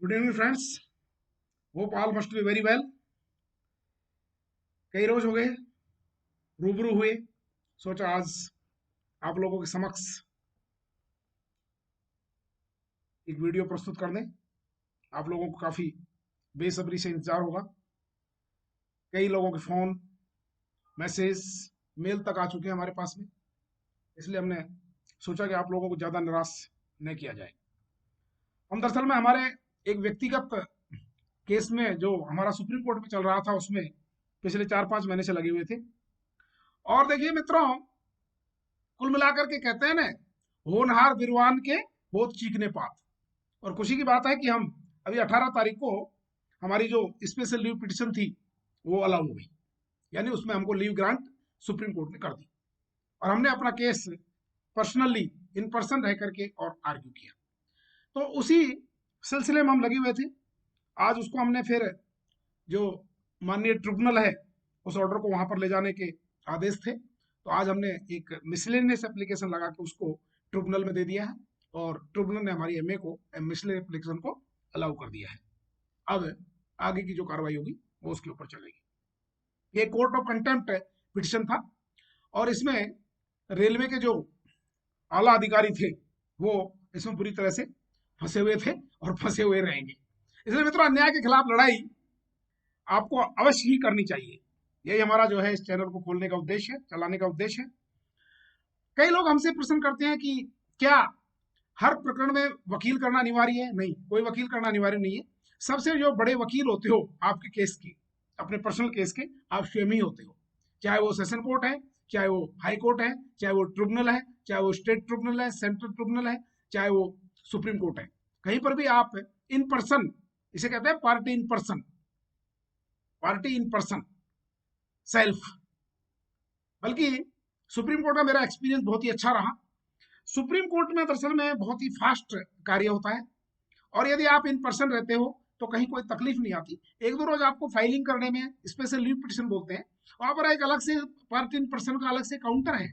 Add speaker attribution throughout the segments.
Speaker 1: Good evening friends. Hope all must be very well. कई रोज हो गए रूबरू हुए, सोचा आज आप लोगों के समक्ष एक वीडियो प्रस्तुत कर दें। आप लोगों को काफी बेसब्री से इंतजार होगा। कई लोगों के फोन, मैसेज, मेल तक आ चुके हैं हमारे पास में, इसलिए हमने सोचा कि आप लोगों को ज्यादा निराश न किया जाए। हम दरअसल में हमारे एक व्यक्तिगत केस में जो हमारा सुप्रीम कोर्ट में चल रहा था, उसमें पिछले 4-5 महीने से लगे हुए थे। और देखिए मित्रों, कुल मिलाकर के कहते हैं ना, होनहार विद्वान के होत चीखने पात। और खुशी की बात है कि हम अभी 18 तारीख को हमारी जो स्पेशल लीव पिटिशन थी वो अलाउ हो गई, यानी उसमें हमको लीव ग्रांट सुप्रीम कोर्ट ने कर दी और हमने अपना केस पर्सनली इन पर्सन रह करके और आर्ग्यू किया। तो उसी सिलसिले में हम लगे हुए थे। आज उसको हमने फिर जो माननीय ट्रिब्यूनल है, उस ऑर्डर को वहां पर ले जाने के आदेश थे, तो आज हमने एक मिसलेनियस एप्लीकेशन लगा के उसको ट्रिब्यूनल में दे दिया है और ट्रिब्यूनल ने हमारी एमए को मिसलेनियस एप्लीकेशन को अलाउ कर दिया है। अब आगे की जो कार्रवाई होगी वो उसके ऊपर चलेगी। ये कोर्ट ऑफ कंटेम्प्ट पिटिशन था और इसमें रेलवे के जो आला अधिकारी थे वो इसमें पूरी तरह से फंसे हुए थे और फंसे हुए रहेंगे। इसलिए मित्रों, अन्याय के खिलाफ लड़ाई आपको अवश्य ही करनी चाहिए। यही हमारा जो है इस चैनल को खोलने का उद्देश्य है, चलाने का उद्देश्य है। कई लोग हमसे प्रश्न करते हैं कि क्या हर प्रकरण में वकील करना अनिवार्य है? नहीं, कोई वकील करना अनिवार्य नहीं है। सबसे जो बड़े वकील होते हो आपके केस के, अपने पर्सनल केस के, आप स्वयं ही होते हो। चाहे वो सेशन कोर्ट है, चाहे वो हाई कोर्ट है, चाहे वो ट्रिब्यूनल है, चाहे वो स्टेट ट्रिब्यूनल है, सेंट्रल ट्रिब्यूनल है, चाहे वो सुप्रीम कोर्ट है, कहीं पर भी आप इन पर्सन, इसे कहते हैं party in person, party in person self. बल्कि सुप्रीम कोर्ट का मेरा एक्सपीरियंस बहुत ही अच्छा रहा। सुप्रीम कोर्ट में दरअसल में बहुत ही फास्ट कार्य होता है और यदि आप इन पर्सन रहते हो तो कहीं कोई तकलीफ नहीं आती। एक दो रोज आपको फाइलिंग करने में, स्पेशल लीव पिटिशन बोलते हैं, वहां पर एक अलग से पार्टी इन पर्सन का अलग से काउंटर है।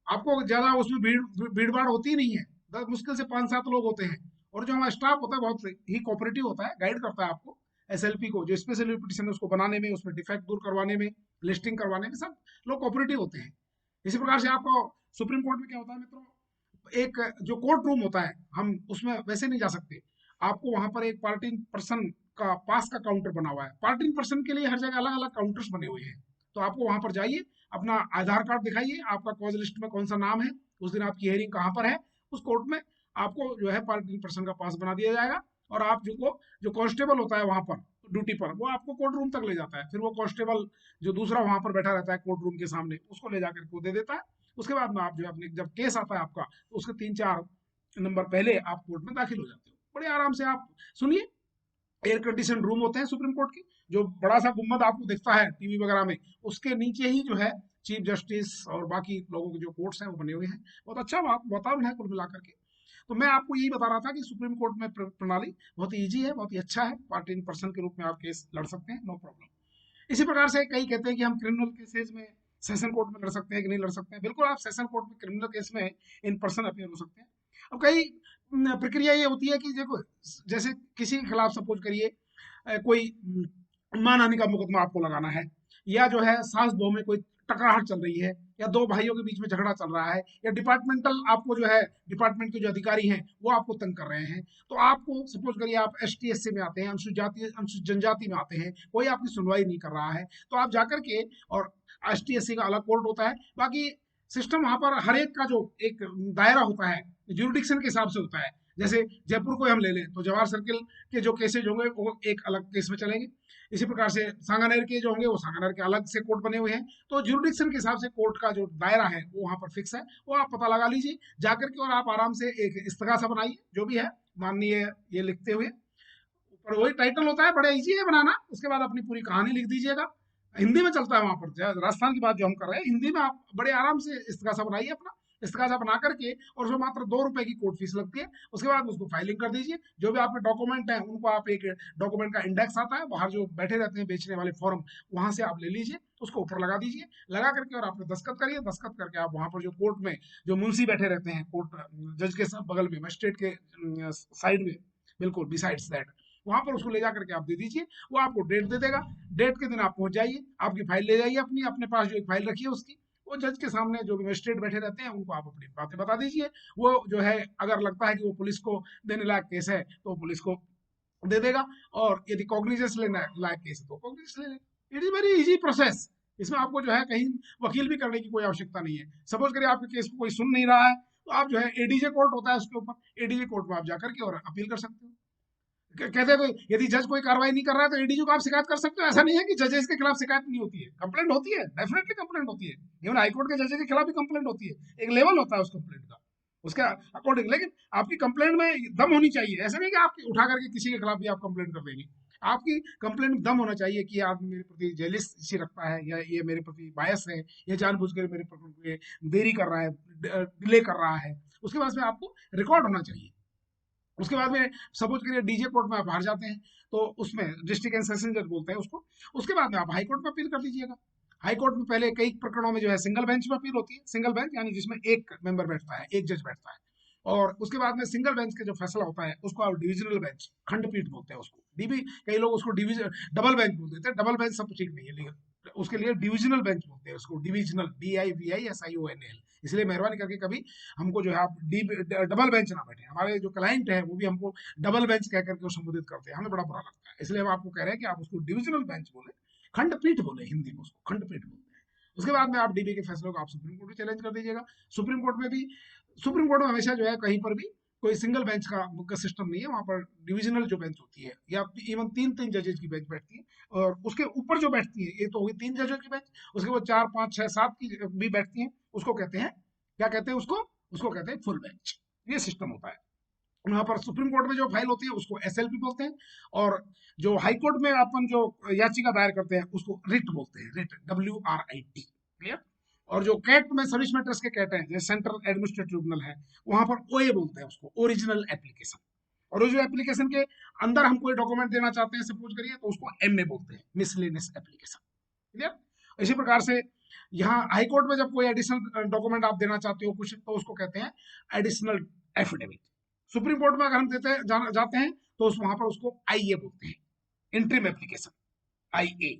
Speaker 1: आपको ज्यादा उसमें भीड़ भाड़ होती नहीं है, मुश्किल से 5-7 लोग होते हैं और जो हमारा स्टाफ होता है बहुत ही कोऑपरेटिव होता है, गाइड करता है आपको। एसएलपी को जो स्पेशल पिटिशन है उसको बनाने में, उसमें डिफेक्ट दूर करवाने में, लिस्टिंग करवाने में सब लोग कोऑपरेटिव होते हैं। इसी प्रकार से आपको सुप्रीम कोर्ट में क्या होता है मित्रों, एक जो कोर्ट रूम होता है, हम उसमें वैसे नहीं जा सकते। आपको वहां पर एक पार्टी पर्सन का पास का काउंटर बना हुआ है। पार्टी पर्सन के लिए हर जगह अलग अलग काउंटर्स बने हुए हैं। तो आपको वहां पर जाइए, अपना आधार कार्ड दिखाइए, आपका कॉज लिस्ट में कौन सा नाम है, उस दिन आपकी हियरिंग कहाँ पर है, उस कोर्ट में आपको जो है पार्टी पर्सन का पास बना दिया जाएगा। और आप जो कांस्टेबल होता है वहां पर ड्यूटी पर, वो आपको कोर्ट रूम तक ले जाता है। फिर वो कांस्टेबल जो दूसरा वहां पर बैठा रहता है कोर्ट रूम के सामने, उसको ले जाकर के दे देता है। उसके बाद में आप जो है अपने, जब केस आता है आपका, तो उसके 3-4 नंबर पहले आप कोर्ट में दाखिल हो जाते हो। बड़े आराम से आप सुनिए। एयर कंडीशन रूम होते हैं सुप्रीम कोर्ट के, जो बड़ा सा गुम्बद आपको दिखता है टीवी वगैरह में, उसके नीचे ही जो है चीफ जस्टिस और बाकी लोगों के जो कोर्ट्स हैं वो बने हुए हैं। बहुत अच्छा वातावरण है कुल मिलाकर के। तो मैं आपको यही बता रहा था कि सुप्रीम कोर्ट में प्रणाली बहुत ही ईजी है, बहुत ही अच्छा है। पार्टी इन पर्सन के रूप में आप केस लड़ सकते हैं, नो प्रॉब्लम। इसी प्रकार से कई कहते हैं कि हम क्रिमिनल केसेस में सेशन कोर्ट में लड़ सकते हैं कि नहीं लड़ सकते हैं। बिल्कुल, आप सेशन कोर्ट में क्रिमिनल केस में इन पर्सन अपेयर हो सकते हैं। अब कई प्रक्रिया ये होती है कि देखो, जैसे किसी के खिलाफ सपोज करिए कोई मानहानि का मुकदमा आपको लगाना है, या जो है सास बहू में कोई टकराहट चल रही है, या दो भाइयों के बीच में झगड़ा चल रहा है, या डिपार्टमेंटल आपको जो है डिपार्टमेंट के जो अधिकारी हैं वो आपको तंग कर रहे हैं, तो आपको सपोज करिए आप एसटी/एससी में आते हैं, अनुसूचित जनजाति में आते हैं, कोई आपकी सुनवाई नहीं कर रहा है, तो आप जाकर के, और एसटी/एससी का अलग कोर्ट होता है, बाकी सिस्टम वहां पर हर एक का जो एक दायरा होता है ज्यूरिडिक्शन के हिसाब से होता है। जैसे जयपुर को हम ले लें तो जवाहर सर्किल के जो केसेज होंगे वो एक अलग केस में चलेंगे। इसी प्रकार से सांगानेर के जो होंगे वो सांगानेर के अलग से कोर्ट बने हुए हैं। तो ज्यूरिडिक्शन के हिसाब से कोर्ट का जो दायरा है वो वहां पर फिक्स है, वो आप पता लगा लीजिए जाकर के, और आप आराम से एक इस्तगासा बनाइए जो भी है माननीय ये लिखते हुए, ऊपर वही टाइटल होता है, बड़ा इजी है बनाना। उसके बाद अपनी पूरी कहानी लिख दीजिएगा। हिंदी में चलता है वहां पर, राजस्थान की बात जो हम कर रहे हैं, हिंदी में आप बड़े आराम से इस्तगासा बनाइए अपना। इस्तगासा बना करके, और उसमें मात्र 2 रुपए की कोर्ट फीस लगती है। उसके बाद उसको फाइलिंग कर दीजिए। जो भी आपके डॉक्यूमेंट हैं उनको आप, एक डॉक्यूमेंट का इंडेक्स आता है बाहर जो बैठे रहते हैं बेचने वाले फॉर्म, वहां से आप ले लीजिए, उसको ऊपर लगा दीजिए। लगा करके और आपने दस्तखत करिए। दस्तखत करके आप वहां पर जो कोर्ट में जो मुंशी बैठे रहते हैं, कोर्ट जज के सब बगल में, मजिस्ट्रेट के साइड में, बिल्कुल बिसाइड्स दैट, वहां पर उसको ले जा करके आप दे दीजिए, वो आपको डेट दे देगा। डेट के दिन आप पहुंच जाइए, आपकी फाइल ले जाइए अपनी, अपने पास जो एक फाइल रखी है उसकी, वो जज के सामने जो मजिस्ट्रेट बैठे रहते हैं उनको आप अपनी बातें बता दीजिए। वो जो है अगर लगता है कि वो पुलिस को देने लायक केस है तो पुलिस को दे देगा, और यदि कॉग्निजेंस लेना लायक केस है तो कॉग्निजेंस ले लेगा। It is very easy process. इसमें आपको जो है कहीं वकील भी करने की कोई आवश्यकता नहीं है। सपोज करिए आपके केस को कोई सुन नहीं रहा है, तो आप जो है एडीजे कोर्ट होता है उसके ऊपर, एडीजे कोर्ट में आप जाकर के और अपील कर सकते हो। कहते हैं कोई यदि जज कोई कार्रवाई नहीं कर रहा है तो एडीजी को आप शिकायत कर सकते हो। ऐसा नहीं है कि जजेस के खिलाफ शिकायत नहीं होती है, कंप्लेंट होती है, डेफिनेटली कंप्लेंट होती है। इवन हाईकोर्ट के जजेस के खिलाफ भी कंप्लेंट होती है, एक लेवल होता है उस कंप्लेंट का, उसके अकॉर्डिंग। लेकिन आपकी कंप्लेंट में दम होनी चाहिए, ऐसा नहीं कि आप उठा करके किसी के खिलाफ भी आप कंप्लेंट कर देंगे। आपकी कंप्लेंट में दम होना चाहिए कि आदमी मेरे प्रति जेलिस सी रखता है, या ये मेरे प्रति बायस है, या जानबूझकर मेरे प्रति देरी कर रहा है, डिले कर रहा है। उसके बाद में आपको रिकॉर्ड होना चाहिए। उसके बाद में सपोज करिए डीजे कोर्ट में आप हार जाते हैं, तो उसमें डिस्ट्रिक्ट एंड सेशन जज बोलते हैं उसको, उसके बाद में आप हाई कोर्ट में अपील कर दीजिएगा। हाई कोर्ट में पहले कई प्रकरणों में जो है सिंगल बेंच में अपील होती है। सिंगल बेंच यानी जिसमें एक मेंबर बैठता है, एक जज बैठता है। और उसके बाद में सिंगल बेंच का जो फैसला होता है उसको आप डिविजनल बेंच, खंडपीठ बोलते हैं उसको। डीबी कई लोग उसको डिवीजन डबल बेंच बोल देते हैं, डबल बेंच सब ठीक नहीं है, लेकिन उसके लिए डिविजनल बेंच बोलते हैं उसको, डिविजनल, DIVISIONL। इसलिए मेहरबानी करके कभी हमको जो है आप डबल बेंच ना बैठे। हमारे जो क्लाइंट है वो भी हमको डबल बेंच कह करके संबोधित करते हैं, हमें बड़ा बुरा लगता है। इसलिए हम आपको कह रहे हैं कि आप उसको डिविजनल बेंच बोले, खंडपीठ बोले, हिंदी में उसको खंडपीठ बोलते हैं। उसके बाद में आप डीबी के फैसलों को आप सुप्रीम कोर्ट में चैलेंज कर दीजिएगा। सुप्रीम कोर्ट में भी, सुप्रीम कोर्ट में हमेशा जो है कहीं पर भी कोई सिंगल बेंच का सिस्टम नहीं है, वहां पर डिविजनल जो बेंच होती है, या इवन तीन तीन जजेज की बेंच बैठती है, और उसके ऊपर जो बैठती है, ये तो होगी तीन जजों की बेंच, उसके बाद 4 5 6 7 की भी बैठती हैं, उसको कहते हैं, क्या कहते हैं उसको, उसको कहते हैं फुल बेंच। ये सिस्टम होता है। वहां पर सुप्रीम कोर्ट में जो फाइल होती है उसको SLP बोलते हैं, और जो हाई कोर्ट में अपन जो याचिका दायर करते हैं उसको रिट बोलते हैं, रिट, WRIT, क्लियर। और जो कैट में सर्विस मैटर्स के कैट हैं, जैसे सेंट्रल एडमिनिस्ट्रेटिव ट्रिब्यूनल है, वहां पर OA बोलते हैं उसको, ओरिजिनल एप्लीकेशन। और वो जो एप्लीकेशन के अंदर हम कोई डॉक्यूमेंट देना चाहते हैं सपोज करिए, तो उसको MA बोलते हैं, मिसलेनियस एप्लीकेशन, क्लियर। इसी प्रकार से यहाँ हाई कोर्ट में जब कोई एडिशनल डॉक्यूमेंट आप देना चाहते हो कुछ, तो उसको कहते हैं एडिशनल एफिडेविट। सुप्रीम कोर्ट में अगर हम जाते हैं तो वहां पर उसको IA बोलते हैं, interim application, IA।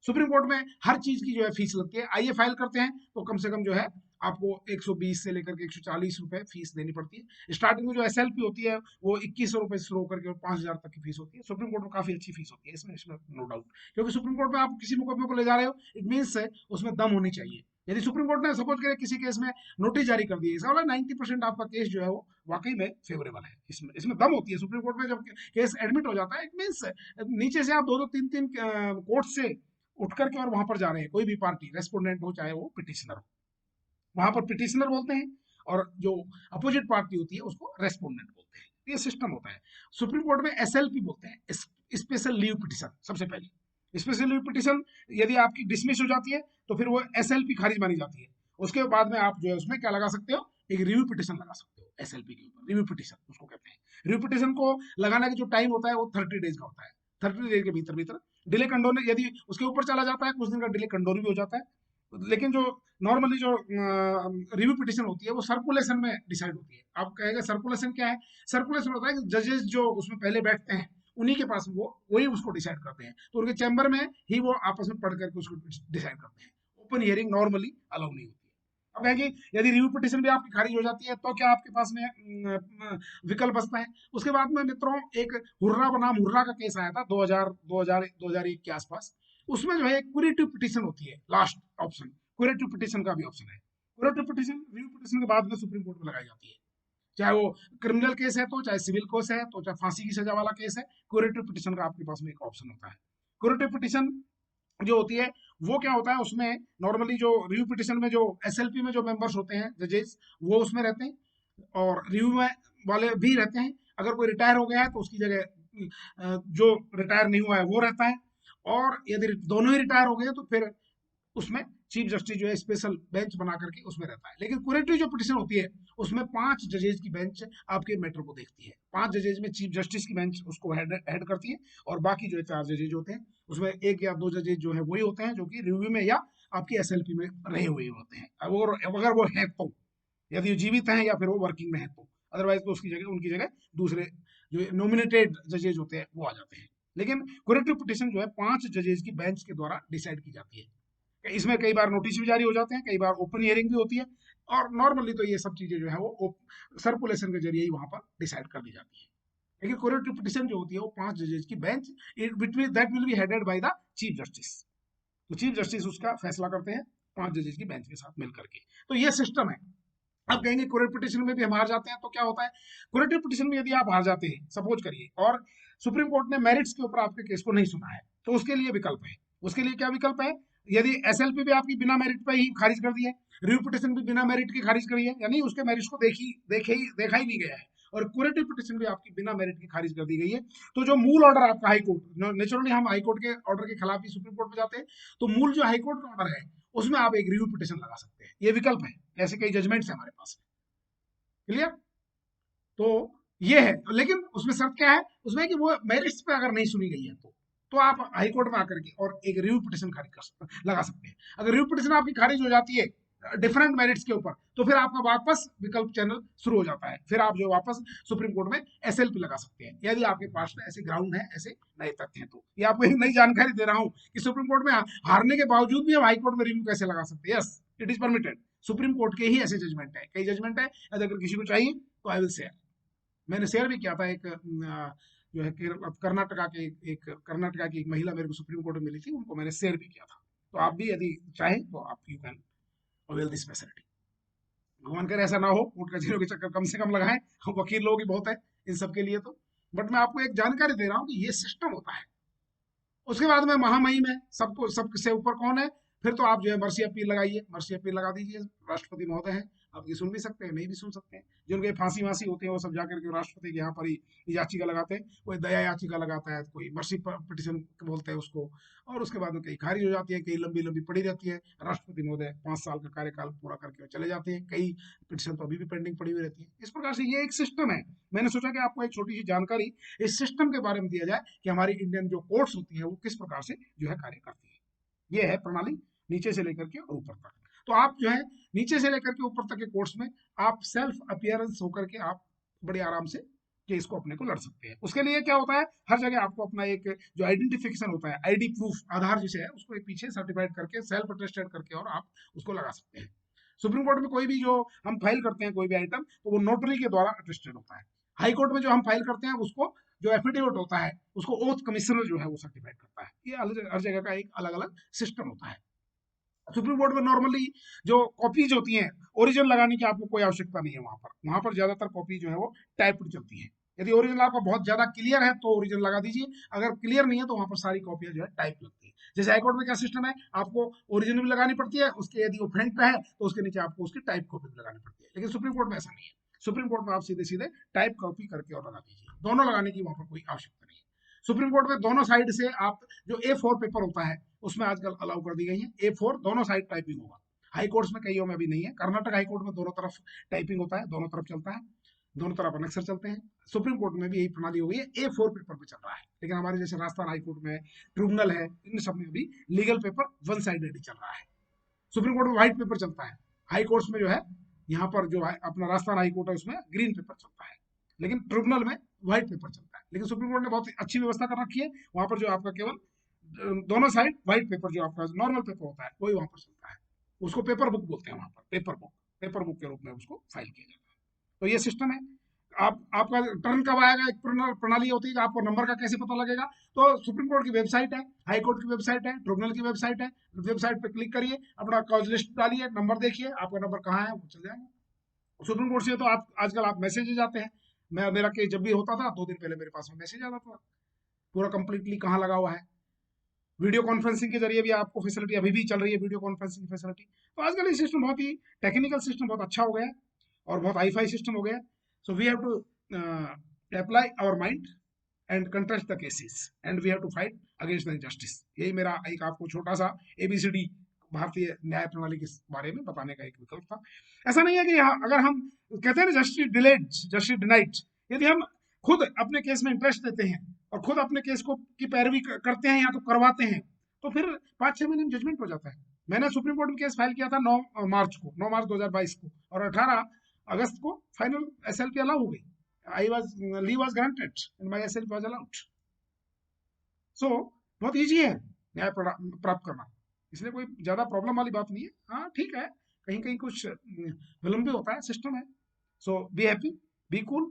Speaker 1: Supreme court में हर चीज की जो है फीस लगती है। IA फाइल करते हैं तो कम से कम जो है आपको 120 से लेकर के 140 रुपए फीस देनी पड़ती है। स्टार्टिंग में जो SLP होती है वो 2100 रुपए से शुरू होकर के 5000 तक की फीस होती है। सुप्रीम कोर्ट में काफी अच्छी फीस होती है, इसमें इसमें नो डाउट, क्योंकि सुप्रीम कोर्ट में आप किसी मुकदमे को ले जा रहे हो, इट मीन्स उसमें दम होनी चाहिए। यदि सुप्रीम कोर्ट ने सपोज करें किसी केस में नोटिस जारी कर दिया, इसका मतलब 90% आपका केस जो है वो वाकई में फेवरेबल है, इसमें इसमें दम होती है। सुप्रीम कोर्ट में जब केस एडमिट हो जाता है, इट मीन्स नीचे से आप 2-2 3-3 कोर्ट से उठ करके और वहां पर जा रहे हैं, कोई भी पार्टी, रेस्पोंडेंट हो चाहे वो पिटिशनर हो, वहां पर पिटिशनर बोलते हैं, और जो अपोजिट पार्टी होती है उसको रेस्पोंडेंट बोलते हैं। ये सिस्टम होता है। सुप्रीम कोर्ट में SLP बोलते हैं, स्पेशल लीव पिटिशन। सबसे पहले स्पेशल लीव पिटिशन यदि आपकी डिसमिस हो जाती है तो फिर वो SLP खारिज मानी जाती है। उसके बाद में आप जो है उसमें क्या लगा सकते हो, एक रिव्यू पिटिशन लगा सकते हो SLP के ऊपर, रिव्यू पिटिशन उसको कहते हैं। रिव्यू पिटिशन को लगाने का जो टाइम होता है वो 30 डेज का होता है। 30 डेज के भीतर भीतर डिले कंडोन, यदि उसके ऊपर चला जाता है कुछ दिन का डिले कंडोन भी हो जाता है। लेकिन जो नॉर्मली जो रिव्यू पिटिशन होती है वो सर्कुलेशन में डिसाइड होती है। आप कहेंगे सर्कुलेशन क्या है? सर्कुलेशन होता है कि जजेस जो उसमें पहले बैठते हैं उन्हीं के पास वो वही उसको डिसाइड करते हैं, तो उनके चैम्बर में ही वो आपस में पढ़ करके उसको डिसाइड करते हैं। ओपन हियरिंग नॉर्मली अलाउ नहीं होती है। अब है कि यदि रिव्यू पिटिशन भी आपकी खारिज हो जाती है तो क्या आपके पास में विकल्प बचता है? उसके बाद में मित्रों एक हुर्रा बनाम हुर्रा का केस आया था 2001 के आसपास। उसमें जो है क्यूरेटिव पिटिशन होती है, लास्ट ऑप्शन क्यूरेटिव पिटिशन का भी ऑप्शन है। क्यूरेटिव पिटिशन रिव्यू पिटिशन के बाद में सुप्रीम कोर्ट में लगाई जाती है, चाहे वो क्रिमिनल केस है तो, चाहे सिविल केस है तो, चाहे फांसी की सजा वाला केस है, क्यूरेटिव पिटिशन का आपके पास में एक ऑप्शन होता है। क्यूरेटिव पिटिशन जो होती है वो क्या होता है, उसमें नॉर्मली जो रिव्यू पिटिशन में जो SLP में जो मेंबर्स होते हैं जजेस, वो उसमें रहते हैं और रिव्यू में वाले भी रहते हैं। अगर कोई रिटायर हो गया है तो उसकी जगह जो रिटायर नहीं हुआ है वो रहता है, और यदि दोनों ही रिटायर हो गए तो फिर उसमें चीफ जस्टिस जो है स्पेशल बेंच बना करके उसमें रहता है। लेकिन क्यूरेटिव जो पिटिशन होती है उसमें 5 जजेज की बेंच आपके मैटर को देखती है। 5 जजेज में चीफ जस्टिस की बेंच उसको हेड करती है, और बाकी जो 4 जजेज होते हैं उसमें 1 या 2 जजेज जो है वही होते हैं जो कि रिव्यू में या आपकी SLP में रहे हुए होते हैं, अगर वो है तो, यदि जीवित हैं या फिर वो वर्किंग में है तो। अदरवाइज तो उसकी जगह उनकी जगह दूसरे जो नॉमिनेटेड जजेज होते हैं वो आ जाते हैं। लेकिन क्यूरेटिव पिटिशन जो है 5 जजेज की बेंच के द्वारा डिसाइड की जाती है। इसमें कई बार नोटिस भी जारी हो जाते हैं, कई बार ओपन हियरिंग भी होती है, और नॉर्मली तो ये सब चीजें जो है वो सर्कुलेशन के जरिए ही वहां पर डिसाइड कर दी जाती है। लेकिन क्यूरेटिव पिटिशन जो होती है वो 5 जजेज की bench, that will be headed by the chief justice. तो चीफ जस्टिस उसका फैसला करते हैं 5 जजेज की बेंच के साथ मिलकर के। तो ये सिस्टम है। आप कहेंगे क्यूरेटिव पिटिशन में भी हम हार जाते हैं, तो क्या होता है? क्यूरेटिव पिटिशन में यदि आप हार जाते हैं, सपोज करिए, और सुप्रीम कोर्ट ने मेरिट्स के ऊपर आपके केस को नहीं सुना है, तो उसके लिए विकल्प है। उसके लिए क्या विकल्प है? यदि एसएलपी भी आपकी बिना मेरिट पे ही खारिज कर दी है, रिव्यू पिटिशन भी बिना मेरिट की खारिज करी है, यानी उसके मेरिट्स को देखा ही नहीं गया है, और क्यूरेटिव पिटिशन भी आपकी बिना मेरिट की खारिज कर दी गई है, तो जो मूल ऑर्डर आपका हाई कोर्ट, नेचुरली हम हाई कोर्ट के ऑर्डर के खिलाफ ही सुप्रीम कोर्ट में जाते हैं, तो मूल जो हाई कोर्ट का ऑर्डर है उसमें आप एक रिव्यू पिटिशन लगा सकते हैं। ये विकल्प है, ऐसे कई जजमेंट्स है हमारे पास। क्लियर? तो ये है, लेकिन उसमें शर्त क्या है? उसमें कि वो मेरिट्स पे अगर नहीं सुनी गई है तो आप हाई कोर्ट में आकर के और एक रिव्यू पिटिशन खारिज लगा सकते हैं। अगर रिव्यू पिटिशन आपकी खारिज हो जाती है डिफरेंट मेरिट्स के ऊपर, तो फिर आपका वापस विकल्प चैनल शुरू हो जाता है, फिर आप जो वापस सुप्रीम कोर्ट में एसएलपी लगा सकते हैं, यदि आपके पास में ऐसे ग्राउंड है, ऐसे नए तथ्य हैं। तो ये आपको एक नई जानकारी दे रहा हूं कि सुप्रीम कोर्ट में हारने के बावजूद भी हम हाई कोर्ट में रिव्यू कैसे लगा सकते हैं। Yes, it is permitted. Supreme court के ही ऐसे जजमेंट है, कई जजमेंट है, अगर किसी को चाहिए तो आई विल शेयर। मैंने शेयर भी किया था एक जो है कर्नाटका के कर्नाटका की एक महिला मेरे को सुप्रीम कोर्ट में मिली थी, उनको मैंने शेयर भी किया था। तो आप भी यदि चाहें तो आप you can avail this facility. भगवान करे ऐसा ना हो, कोर्ट कचहरियों के चक्कर कम से कम लगाएं, वकील लोग ही बहुत है इन सब के लिए। तो बट मैं आपको एक जानकारी दे रहा हूँ कि ये सिस्टम होता है। उसके बाद में महामहिम है, सबको सबसे ऊपर कौन है? फिर तो आप जो है मर्सी अपील लगाइए, मर्सी अपील लगा दीजिए। राष्ट्रपति महोदय हैं, आप ये सुन भी सकते हैं, नहीं भी सुन सकते हैं। जिनके फांसी वांसी होते हैं वो सब जाकर के राष्ट्रपति के यहाँ पर ही याचिका लगाते हैं। कोई दया याचिका लगाता है, कोई मर्सी पिटिशन बोलते हैं उसको, और उसके बाद में कई खारिज हो जाती है, कई लंबी लंबी पड़ी रहती है। राष्ट्रपति महोदय 5 साल का कार्यकाल पूरा करके चले जाते हैं, कई पिटिशन तो अभी भी पेंडिंग पड़ी हुई रहती है। इस प्रकार से ये एक सिस्टम है। मैंने सोचा कि आपको एक छोटी सी जानकारी इस सिस्टम के बारे में दिया जाए कि हमारी इंडियन जो कोर्ट्स होती है वो किस प्रकार से जो है कार्य करती है। ये है प्रणाली, नीचे से लेकर के और ऊपर तक। तो आप जो है नीचे से लेकर के ऊपर तक के कोर्ट्स में आप सेल्फ अपियरेंस होकर के आप बड़े आराम से केस को अपने को लड़ सकते हैं। उसके लिए क्या होता है, हर जगह आपको अपना एक जो आइडेंटिफिकेशन होता है, आईडी प्रूफ, आधार जिसे है, उसको एक पीछे सर्टिफाइड करके सेल्फ अटेस्टेड करके और आप उसको लगा सकते हैं। सुप्रीम कोर्ट में कोई भी जो हम फाइल करते हैं कोई भी आइटम, तो वो नोटरी के द्वारा अटेस्टेड होता है। हाई कोर्ट में जो हम फाइल करते हैं उसको जो एफिडेविट होता है उसको ओथ कमिश्नर जो है वो सर्टिफाइड करता है। ये हर जगह का एक अलग अलग सिस्टम होता है। सुप्रीम कोर्ट में नॉर्मली जो कॉपीज होती हैं, ओरिजिनल लगाने की आपको कोई आवश्यकता नहीं है। वहां पर ज्यादातर कॉपी जो है वो टाइप्ड चलती है। यदि ओरिजिनल आपका बहुत ज्यादा क्लियर है तो ओरिजिनल लगा दीजिए, अगर क्लियर नहीं है तो वहां पर सारी कॉपियां जो है टाइप लगती है। जैसे हाईकोर्ट में क्या सिस्टम है, आपको ओरिजिनल भी लगानी पड़ती है, उसके यदि वो फ्रंट पे है तो उसके नीचे आपको उसकी टाइप कॉपी भी लगानी पड़ती है। लेकिन सुप्रीम कोर्ट में ऐसा नहीं है। सुप्रीम कोर्ट में आप सीधे सीधे टाइप कॉपी करके और लगा दीजिए, दोनों लगाने की वहां पर कोई आवश्यकता नहीं है। सुप्रीम कोर्ट में दोनों साइड से आप जो A4 पेपर होता है उसमें आजकल अलाउ कर दी गई है A4 दोनों साइड टाइपिंग होगा। हाई कोर्ट्स में कईयों में अभी नहीं है। कर्नाटक हाई कोर्ट में दोनों तरफ टाइपिंग होता है, दोनों तरफ चलता है, दोनों तरफ अनेक्सर चलते हैं। सुप्रीम कोर्ट में भी यही प्रणाली हो गई है, A4 पेपर पे चल रहा है। लेकिन हमारे जैसे राजस्थान हाई कोर्ट में, ट्रिब्यूनल है, इन सब में अभी लीगल पेपर वन साइडेड चल रहा है। सुप्रीम कोर्ट में व्हाइट पेपर चलता है, हाई कोर्ट्स में जो है यहाँ पर जो है अपना राजस्थान हाई कोर्ट है उसमें ग्रीन पेपर चलता है, लेकिन ट्रिब्यूनल में व्हाइट पेपर चलता है। लेकिन सुप्रीम कोर्ट ने बहुत अच्छी व्यवस्था कर रखी है, वहां पर जो आपका केवल दोनों साइड व्हाइट पेपर जो आपका नॉर्मल पेपर होता है वही वहां पर चलता है। उसको पेपर बुक बोलते हैं, वहां पर पेपर बुक के रूप में उसको फाइल किया जाता है। तो ये सिस्टम है। आपका टर्न कब आएगा, एक प्रणाली होती है कि आपको नंबर का कैसे पता लगेगा। तो सुप्रीम कोर्ट की वेबसाइट है, हाई कोर्ट की वेबसाइट है, ट्रिब्यूनल की वेबसाइट है। वेबसाइट पे क्लिक करिए, अपना कॉज लिस्ट डालिए, नंबर देखिए, आपका नंबर कहाँ है वो चल जाएगा। सुप्रीम कोर्ट से तो आप आजकल आप मैसेज जाते हैं। मेरा केस जब भी होता था 2 दिन पहले मेरे पास में मैसेज आता था पूरा कंप्लीटली कहाँ लगा हुआ है। वीडियो कॉन्फ्रेंसिंग के जरिए भी आपको फैसिलिटी अभी भी चल रही है, वीडियो कॉन्फ्रेंसिंग फैसिलिटी। तो आजकल ये सिस्टम बहुत ही टेक्निकल सिस्टम बहुत अच्छा हो गया है और बहुत हाईफाई सिस्टम हो गया है। So we have to apply our mind and contest the cases and we have to fight against the injustice. यही मेरा एक आपको छोटा सा ABCD भारतीय न्याय प्रणाली के बारे में बताने का एक विकल्प था। ऐसा नहीं है कि अगर हम कहते हैं ना जस्टिस डिलेड जस्टिस डिनाइड, यदि हम खुद अपने केस में इंटरेस्ट देते हैं और खुद अपने केस को की पैरवी करते हैं या तो करवाते हैं तो फिर 5-6 महीने में जजमेंट हो जाता है। मैंने सुप्रीम कोर्ट में केस फाइल किया था 9 मार्च 2022 को, और 18 अगस्त को फाइनल एसएलपी अलाउ हो गई, I was leave was granted and my SLP was allowed. So बहुत ईजी है न्याय प्राप्त करना, इसलिए कोई ज्यादा प्रॉब्लम वाली बात नहीं है। हाँ ठीक है, कहीं कहीं कुछ विलंब भी होता है, सिस्टम है। सो बी हैप्पी, बी कूल।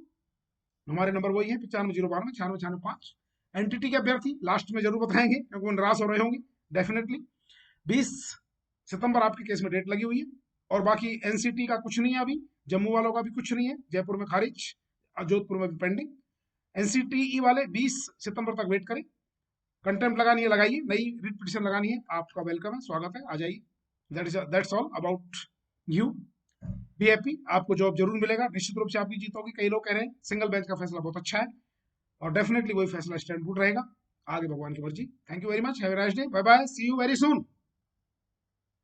Speaker 1: हमारे नंबर वही है 95 092 96 96 5। एनटीटी के अभ्यर्थी लास्ट में जरूर बताएंगे क्योंकि वो निराश हो रहे होंगे डेफिनेटली। 20 सितंबर आपके केस में डेट लगी हुई है, और बाकी एनसीटी का कुछ नहीं है अभी, जम्मू वालों का भी कुछ नहीं है, जयपुर में खारिज, जोधपुर में भी पेंडिंग। एनसीटीई वाले 20 सितंबर तक वेट करें, कंटेम्प्ट लगानी है लगाइए, नई रिट पिटिशन लगानी है, आपका वेलकम है, स्वागत है, आ जाइए। That's all about you. Be happy, आपको जॉब जरूर मिलेगा, निश्चित रूप से आपकी जीत होगी। कई लोग कह रहे हैं सिंगल बेंच का फैसला बहुत अच्छा है, और डेफिनेटली वही फैसला स्टैंड गुड रहेगा, आगे भगवान की मर्जी। Thank you very much, have a nice day, bye bye, see you very soon.